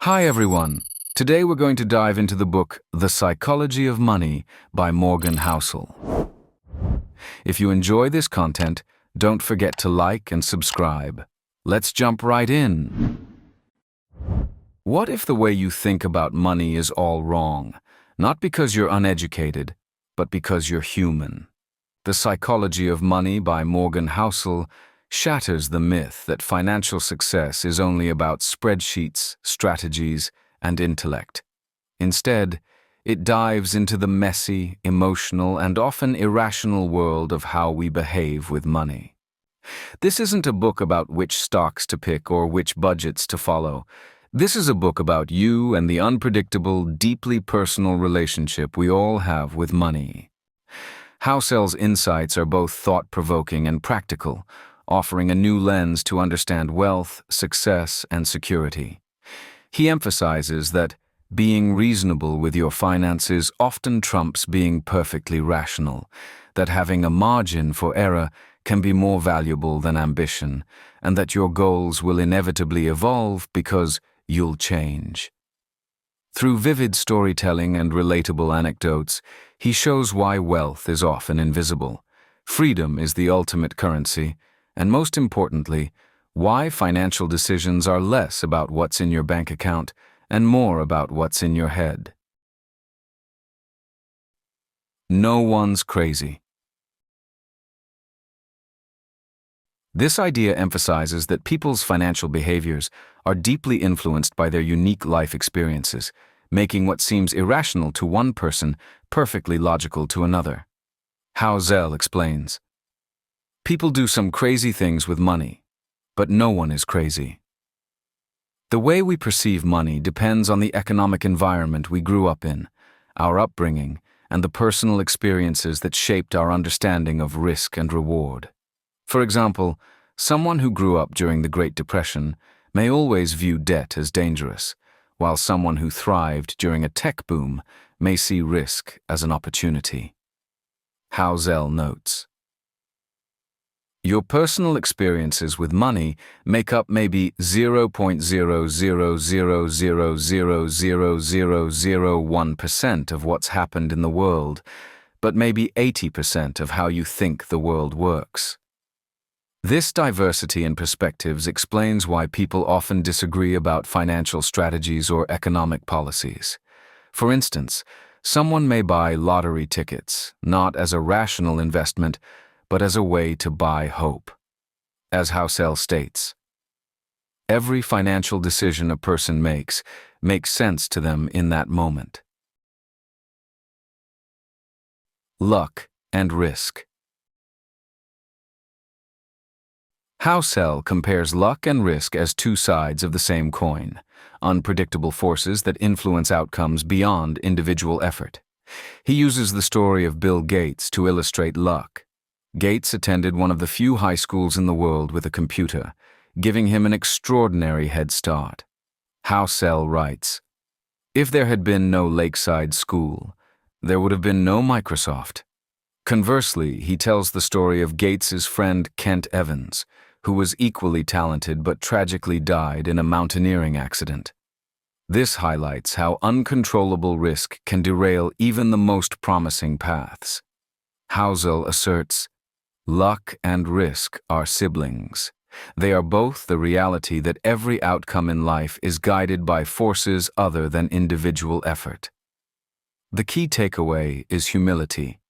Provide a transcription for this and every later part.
Hi everyone. Today we're going to dive into the book The Psychology of Money by Morgan Housel. If you enjoy this content, don't forget to like and subscribe. Let's jump right in. What if the way you think about money is all wrong? Not because you're uneducated, but because you're human. The Psychology of Money by Morgan Housel shatters the myth that financial success is only about spreadsheets, strategies, and intellect. Instead, it dives into the messy, emotional, and often irrational world of how we behave with money. This isn't a book about which stocks to pick or which budgets to follow. This is a book about you and the unpredictable, deeply personal relationship we all have with money. Housel's insights are both thought-provoking and practical, offering a new lens to understand wealth, success, and security. He emphasizes that being reasonable with your finances often trumps being perfectly rational, that having a margin for error can be more valuable than ambition, and that your goals will inevitably evolve because you'll change. Through vivid storytelling and relatable anecdotes, he shows why wealth is often invisible. Freedom is the ultimate currency, and most importantly, why financial decisions are less about what's in your bank account and more about what's in your head. No one's crazy. This idea emphasizes that people's financial behaviors are deeply influenced by their unique life experiences, making what seems irrational to one person perfectly logical to another. Housel explains, "People do some crazy things with money, but no one is crazy." The way we perceive money depends on the economic environment we grew up in, our upbringing, and the personal experiences that shaped our understanding of risk and reward. For example, someone who grew up during the Great Depression may always view debt as dangerous, while someone who thrived during a tech boom may see risk as an opportunity. Housel notes, "Your personal experiences with money make up maybe 0.000000001% of what's happened in the world, but maybe 80% of how you think the world works." This diversity in perspectives explains why people often disagree about financial strategies or economic policies. For instance, someone may buy lottery tickets, not as a rational investment, but as a way to buy hope. As Housel states, "Every financial decision a person makes sense to them in that moment." Luck and risk. Housel compares luck and risk as two sides of the same coin, unpredictable forces that influence outcomes beyond individual effort. He uses the story of Bill Gates to illustrate luck. Gates attended one of the few high schools in the world with a computer, giving him an extraordinary head start. Housel writes, "If there had been no lakeside school, there would have been no Microsoft." Conversely, he tells the story of Gates's friend Kent Evans, who was equally talented but tragically died in a mountaineering accident. This highlights how uncontrollable risk can derail even the most promising paths. Housel asserts, "Luck and risk are siblings. They are both the reality that every outcome in life is guided by forces other than individual effort." The key takeaway is humility.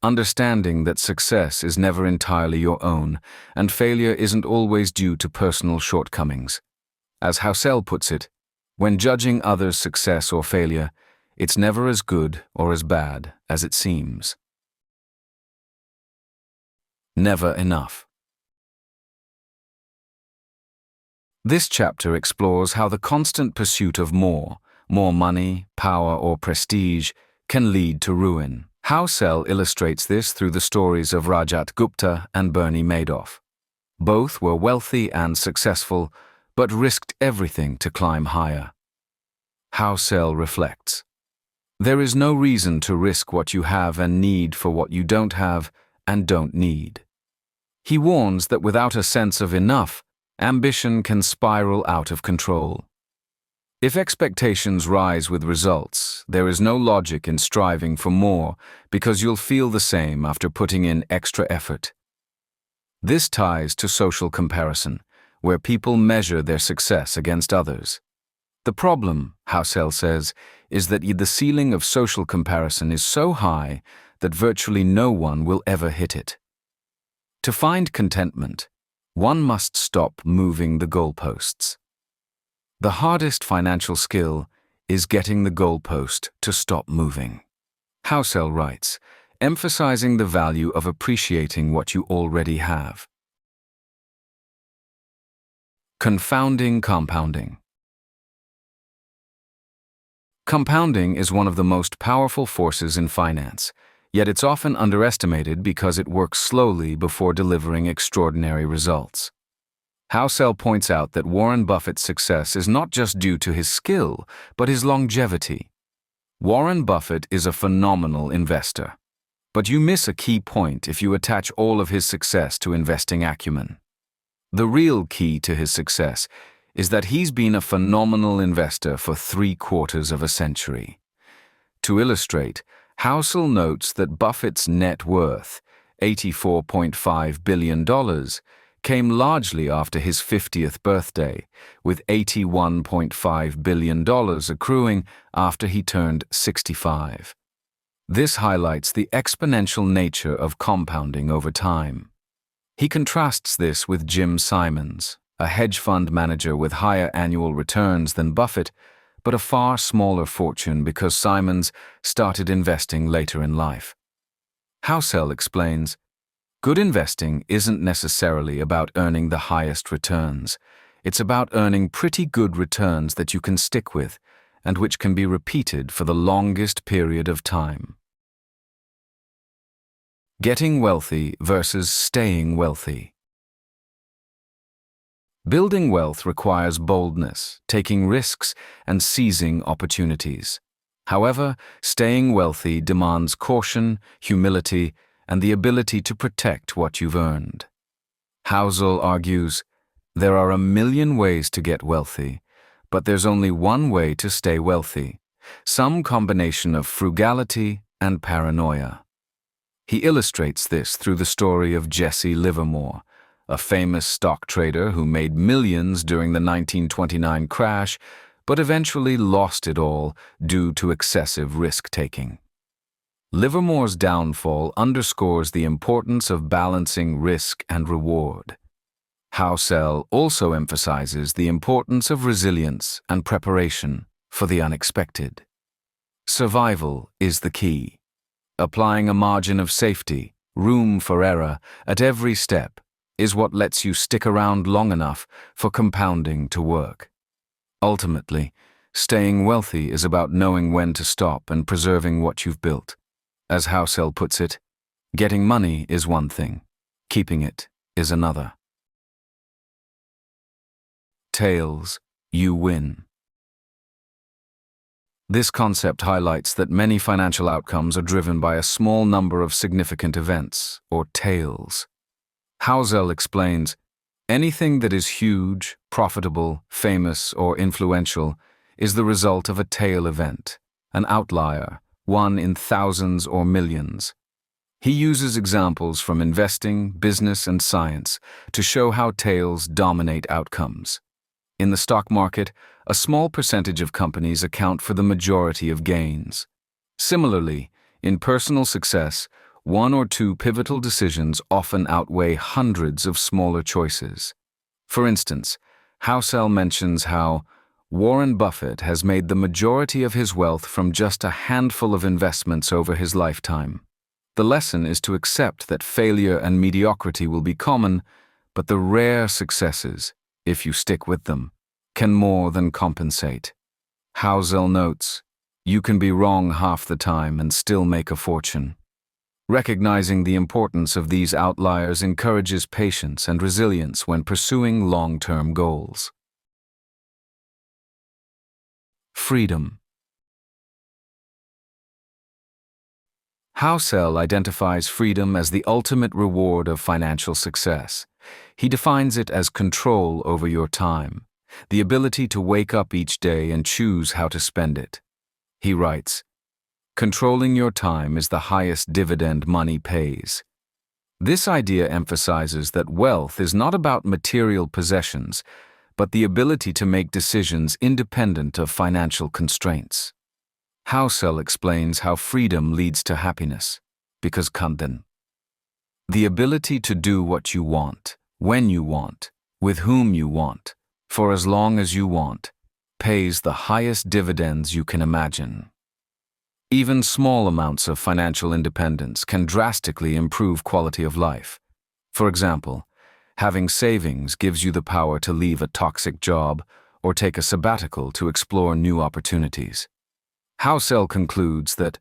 Understanding that success is never entirely your own, and failure isn't always due to personal shortcomings. As Housel puts it, when judging others' success or failure, it's never as good or as bad as it seems. Never enough. This chapter explores how the constant pursuit of more money, power, or prestige, can lead to ruin. Housel illustrates this through the stories of Rajat Gupta and Bernie Madoff. Both were wealthy and successful, but risked everything to climb higher. Housel reflects, "There is no reason to risk what you have and need for what you don't have and don't need." He warns that without a sense of enough, ambition can spiral out of control. If expectations rise with results, there is no logic in striving for more because you'll feel the same after putting in extra effort. This ties to social comparison, where people measure their success against others. The problem, Housel says, is that the ceiling of social comparison is so high that virtually no one will ever hit it. To find contentment, one must stop moving the goalposts. The hardest financial skill is getting the goalpost to stop moving. Housel writes, emphasizing the value of appreciating what you already have. Confounding compounding. Compounding is one of the most powerful forces in finance, yet it's often underestimated because it works slowly before delivering extraordinary results. Housel points out that Warren Buffett's success is not just due to his skill, but his longevity. Warren Buffett is a phenomenal investor. But you miss a key point if you attach all of his success to investing acumen. The real key to his success is that he's been a phenomenal investor for 3/4 of a century. To illustrate, Housel notes that Buffett's net worth, $84.5 billion, came largely after his 50th birthday, with $81.5 billion accruing after he turned 65. This highlights the exponential nature of compounding over time. He contrasts this with Jim Simons, a hedge fund manager with higher annual returns than Buffett, but a far smaller fortune because Simons started investing later in life. Housel explains, good investing isn't necessarily about earning the highest returns. It's about earning pretty good returns that you can stick with and which can be repeated for the longest period of time. Getting wealthy versus staying wealthy. Building wealth requires boldness, taking risks, and seizing opportunities. However, staying wealthy demands caution, humility, and the ability to protect what you've earned. Housel argues, there are a million ways to get wealthy, but there's only one way to stay wealthy, some combination of frugality and paranoia. He illustrates this through the story of Jesse Livermore, a famous stock trader who made millions during the 1929 crash, but eventually lost it all due to excessive risk-taking. Livermore's downfall underscores the importance of balancing risk and reward. Housel also emphasizes the importance of resilience and preparation for the unexpected. Survival is the key. Applying a margin of safety, room for error, at every step is what lets you stick around long enough for compounding to work. Ultimately, staying wealthy is about knowing when to stop and preserving what you've built. As Housel puts it, getting money is one thing, keeping it is another. Tails, you win. This concept highlights that many financial outcomes are driven by a small number of significant events, or tails. Housel explains, anything that is huge, profitable, famous, or influential is the result of a tail event, an outlier, one in thousands or millions. He uses examples from investing, business, and science to show how tails dominate outcomes. In the stock market, a small percentage of companies account for the majority of gains. Similarly, in personal success, one or two pivotal decisions often outweigh hundreds of smaller choices. For instance, Housel mentions how Warren Buffett has made the majority of his wealth from just a handful of investments over his lifetime. The lesson is to accept that failure and mediocrity will be common, but the rare successes, if you stick with them, can more than compensate. Housel notes, you can be wrong half the time and still make a fortune. Recognizing the importance of these outliers encourages patience and resilience when pursuing long-term goals. Freedom. Housel identifies freedom as the ultimate reward of financial success. He defines it as control over your time, the ability to wake up each day and choose how to spend it. He writes, "Controlling your time is the highest dividend money pays." This idea emphasizes that wealth is not about material possessions, but the ability to make decisions independent of financial constraints. Housel explains how freedom leads to happiness, because kunden. The ability to do what you want, when you want, with whom you want, for as long as you want, pays the highest dividends you can imagine. Even small amounts of financial independence can drastically improve quality of life. For example, having savings gives you the power to leave a toxic job or take a sabbatical to explore new opportunities. Housel concludes that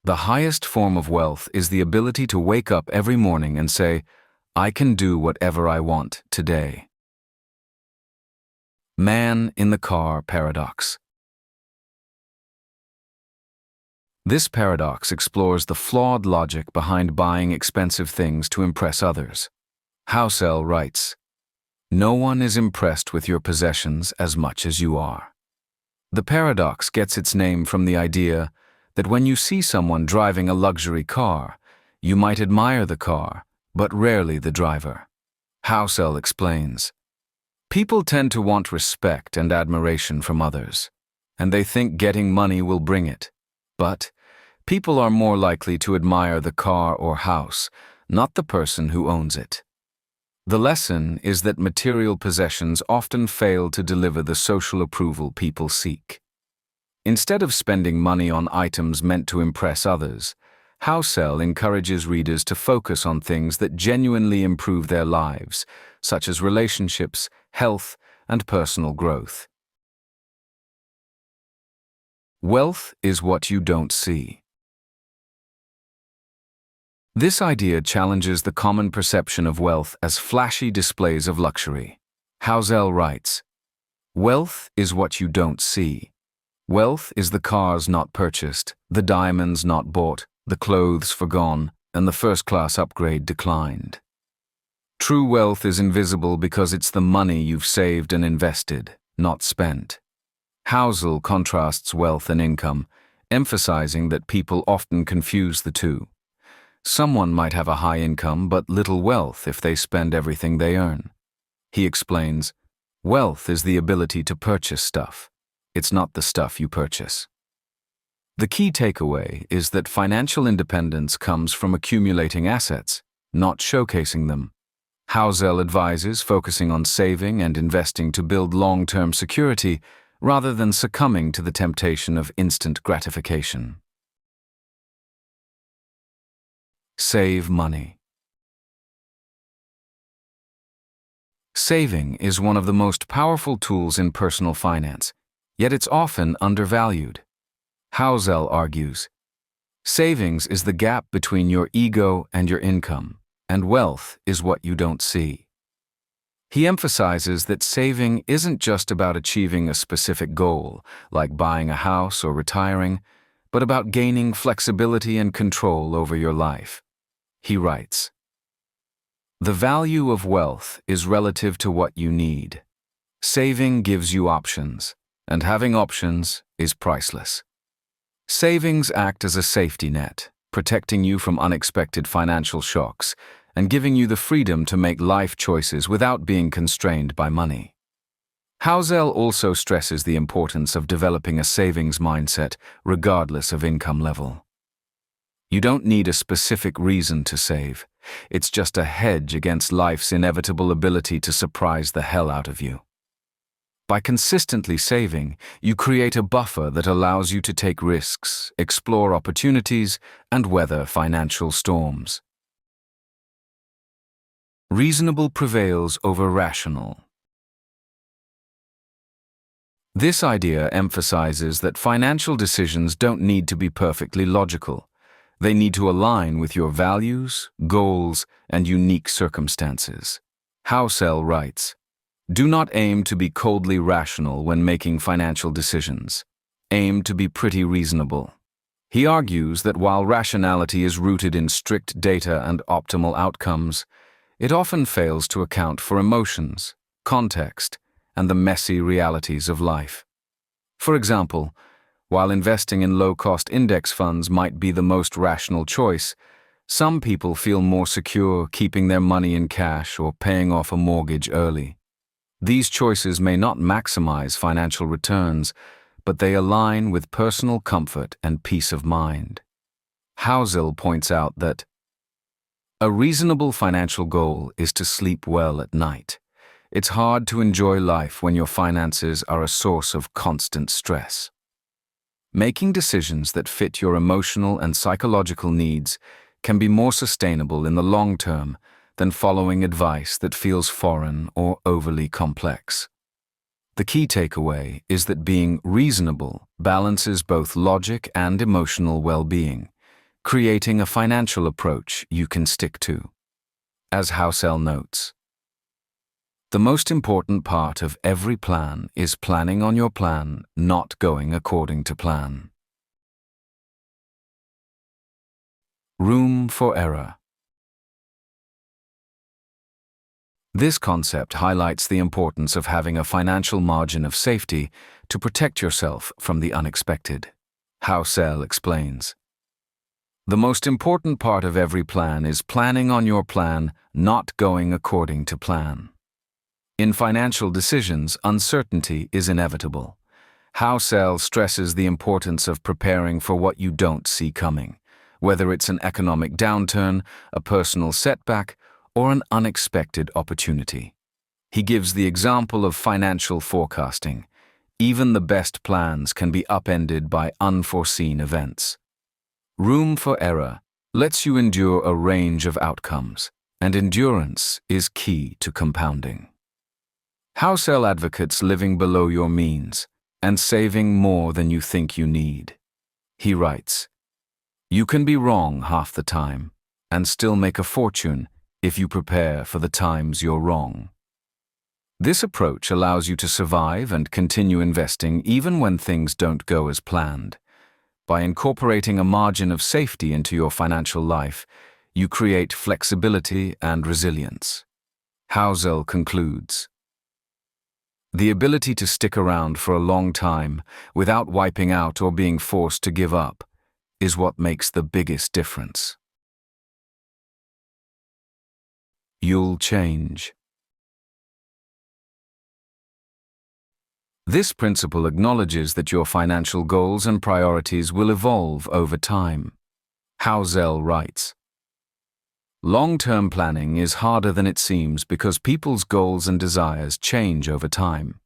the highest form of wealth is the ability to wake up every morning and say, "I can do whatever I want today." Man in the car paradox. This paradox explores the flawed logic behind buying expensive things to impress others. Housel writes, "No one is impressed with your possessions as much as you are." The paradox gets its name from the idea that when you see someone driving a luxury car, you might admire the car, but rarely the driver. Housel explains, "People tend to want respect and admiration from others, and they think getting money will bring it. But people are more likely to admire the car or house, not the person who owns it." The lesson is that material possessions often fail to deliver the social approval people seek. Instead of spending money on items meant to impress others, Housel encourages readers to focus on things that genuinely improve their lives, such as relationships, health, and personal growth. Wealth is what you don't see. This idea challenges the common perception of wealth as flashy displays of luxury. Housel writes, "Wealth is what you don't see. Wealth is the cars not purchased, the diamonds not bought, the clothes forgone, and the first-class upgrade declined. True wealth is invisible because it's the money you've saved and invested, not spent." Housel contrasts wealth and income, emphasizing that people often confuse the two. Someone might have a high income but little wealth if they spend everything they earn. He explains, "Wealth is the ability to purchase stuff. It's not the stuff you purchase." The key takeaway is that financial independence comes from accumulating assets, not showcasing them. Housel advises focusing on saving and investing to build long-term security rather than succumbing to the temptation of instant gratification. Save money. Saving is one of the most powerful tools in personal finance, yet it's often undervalued. Housel argues, "Savings is the gap between your ego and your income, and wealth is what you don't see." He emphasizes that saving isn't just about achieving a specific goal, like buying a house or retiring, but about gaining flexibility and control over your life. He writes, "The value of wealth is relative to what you need. Saving gives you options, and having options is priceless." Savings act as a safety net, protecting you from unexpected financial shocks and giving you the freedom to make life choices without being constrained by money. Housel also stresses the importance of developing a savings mindset regardless of income level. You don't need a specific reason to save. It's just a hedge against life's inevitable ability to surprise the hell out of you. By consistently saving, you create a buffer that allows you to take risks, explore opportunities, and weather financial storms. Reasonable prevails over rational. This idea emphasizes that financial decisions don't need to be perfectly logical. They need to align with your values, goals, and unique circumstances. Housel writes, "Do not aim to be coldly rational when making financial decisions. Aim to be pretty reasonable." He argues that while rationality is rooted in strict data and optimal outcomes, it often fails to account for emotions, context, and the messy realities of life. For example, while investing in low-cost index funds might be the most rational choice, some people feel more secure keeping their money in cash or paying off a mortgage early. These choices may not maximize financial returns, but they align with personal comfort and peace of mind. Housel points out that a reasonable financial goal is to sleep well at night. It's hard to enjoy life when your finances are a source of constant stress. Making decisions that fit your emotional and psychological needs can be more sustainable in the long term than following advice that feels foreign or overly complex. The key takeaway is that being reasonable balances both logic and emotional well-being, creating a financial approach you can stick to. As Housel notes, the most important part of every plan is planning on your plan, not going according to plan. Room for error. This concept highlights the importance of having a financial margin of safety to protect yourself from the unexpected. Housel explains, the most important part of every plan is planning on your plan, not going according to plan. In financial decisions, uncertainty is inevitable. Housel stresses the importance of preparing for what you don't see coming, whether it's an economic downturn, a personal setback, or an unexpected opportunity. He gives the example of financial forecasting. Even the best plans can be upended by unforeseen events. Room for error lets you endure a range of outcomes, and endurance is key to compounding. Housel advocates living below your means and saving more than you think you need. He writes, you can be wrong half the time and still make a fortune if you prepare for the times you're wrong. This approach allows you to survive and continue investing even when things don't go as planned. By incorporating a margin of safety into your financial life, you create flexibility and resilience. Housel concludes, the ability to stick around for a long time without wiping out or being forced to give up is what makes the biggest difference. You'll change. This principle acknowledges that your financial goals and priorities will evolve over time. Housel writes, long-term planning is harder than it seems because people's goals and desires change over time.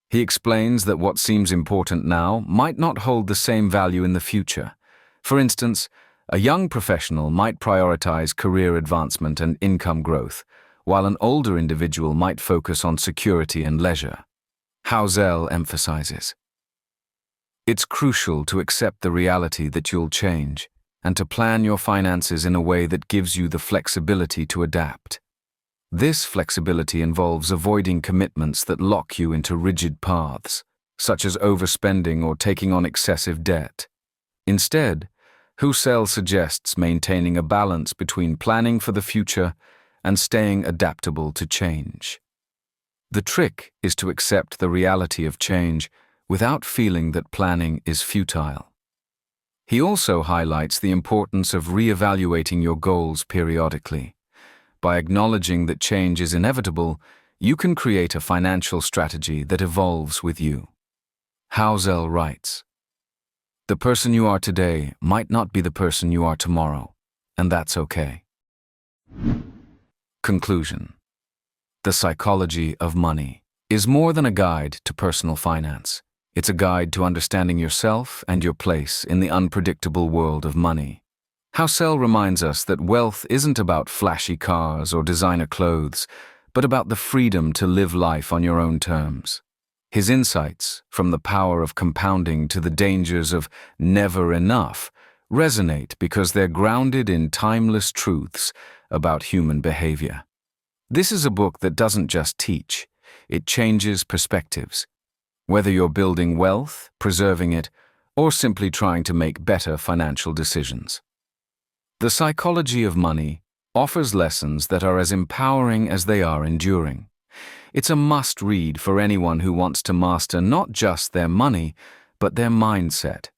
He explains that what seems important now might not hold the same value in the future. For instance, a young professional might prioritize career advancement and income growth, while an older individual might focus on security and leisure. Housel emphasizes, it's crucial to accept the reality that you'll change and to plan your finances in a way that gives you the flexibility to adapt. This flexibility involves avoiding commitments that lock you into rigid paths, such as overspending or taking on excessive debt. Instead, Housel suggests maintaining a balance between planning for the future and staying adaptable to change. The trick is to accept the reality of change without feeling that planning is futile. He also highlights the importance of reevaluating your goals periodically. By acknowledging that change is inevitable, you can create a financial strategy that evolves with you. Housel writes, the person you are today might not be the person you are tomorrow, and that's okay. Conclusion. The Psychology of Money is more than a guide to personal finance. It's a guide to understanding yourself and your place in the unpredictable world of money. Housel reminds us that wealth isn't about flashy cars or designer clothes, but about the freedom to live life on your own terms. His insights, from the power of compounding to the dangers of never enough, resonate because they're grounded in timeless truths about human behavior. This is a book that doesn't just teach, it changes perspectives. Whether you're building wealth, preserving it, or simply trying to make better financial decisions. The Psychology of Money offers lessons that are as empowering as they are enduring. It's a must-read for anyone who wants to master not just their money, but their mindset.